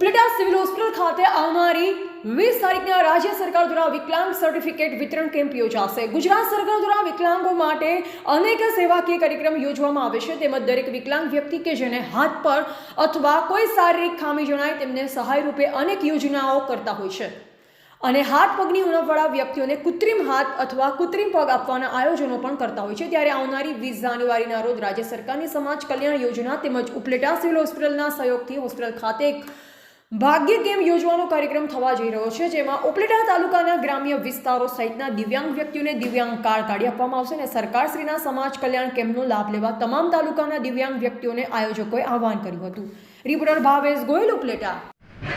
Upleta civil hospital ખાતે આવનારી 20 તારીખના રાજ્ય સરકાર દ્વારા વિકલાંગ સર્ટિફિકેટ વિતરણ કેમ્પ યોજાશે। ગુજરાત સરકાર દ્વારા વિકલાંગો માટે અનેક સેવાકીય કાર્યક્રમ યોજવામાં આવે છે, તેમજ દરેક વિકલાંગ વ્યક્તિ કે જેને હાથ પર અથવા કોઈ શારીરિક ખામી જણાય તેમને સહાય રૂપે અનેક યોજનાઓ કરતા હોય છે અને હાથ પગની ઉણપવાળા વ્યક્તિઓને કૃત્રિમ હાથ અથવા કૃત્રિમ પગ આપવાના આયોજનો પણ કરતા હોય છે। ત્યારે આવનારી 20 જાન્યુઆરીના રોજ રાજ્ય સરકારની સમાજ કલ્યાણ યોજના તેમજ ઉપલેટા સિવિલ હોસ્પિટલના સહયોગથી હોસ્પિટલ ખાતે એક ભાગ્ય કેમ્પ યોજવાનો કાર્યક્રમ થવા જઈ રહ્યો છે, જેમાં ઉપલેટા તાલુકાના ગ્રામ્ય વિસ્તારો સહિતના દિવ્યાંગ વ્યક્તિઓને દિવ્યાંગ કાર્ડ કાઢી આપવામાં આવશે અને સરકારશ્રીના સમાજ કલ્યાણ કેમ્પનો લાભ લેવા તમામ તાલુકાના દિવ્યાંગ વ્યક્તિઓને આયોજકોએ આહવાન કર્યું હતું। રિપોર્ટર ભાવેશ ગોયલ, ઉપલેટા।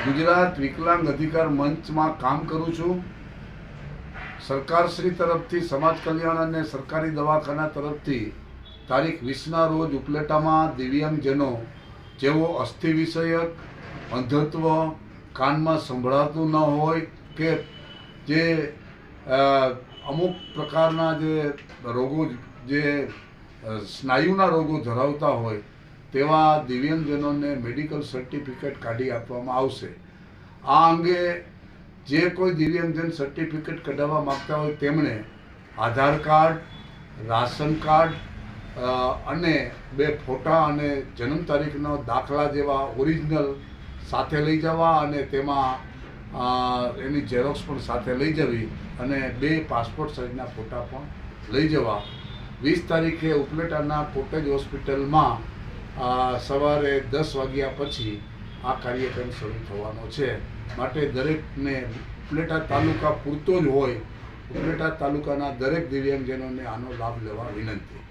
ગુજરાત વિકલાંગ અધિકાર મંચમાં કામ કરું છું। સરકારશ્રી તરફથી સમાજ કલ્યાણ અને સરકારી દવાખાના તરફથી તારીખ 20ના રોજ ઉપલેટામાં દિવ્યાંગજનો જેઓ અસ્થિ વિષયક, અંધત્વ, કાનમાં સંભળાતું ન હોય કે જે અમુક પ્રકારના જે રોગો, જે સ્નાયુના રોગો ધરાવતા હોય તેવા દિવ્યાંગજનોને મેડિકલ સર્ટિફિકેટ કાઢી આપવામાં આવશે। આ અંગે જે કોઈ દિવ્યાંગજન સર્ટિફિકેટ કઢાવવા માગતા હોય તેમણે આધાર કાર્ડ, રાશન કાર્ડ અને 2 ફોટા અને જન્મ તારીખનો દાખલા જેવા ઓરિજિનલ સાથે લઈ જવા અને તેમાં એની ઝેરોક્સ પણ સાથે લઈ જવી અને 2 પાસપોર્ટ સાઇઝના ફોટા પણ લઈ જવા। 20 તારીખે ઉપલેટાના કોટેજ હોસ્પિટલમાં સવારે 10 વાગ્યા પછી આ કાર્યક્રમ શરૂ થવાનો છે। માટે દરેકને ઉપલેટા તાલુકા પૂરતો જ હોય, ઉપલેટા તાલુકાના દરેક દિવ્યાંગજનોને આનો લાભ લેવા વિનંતી।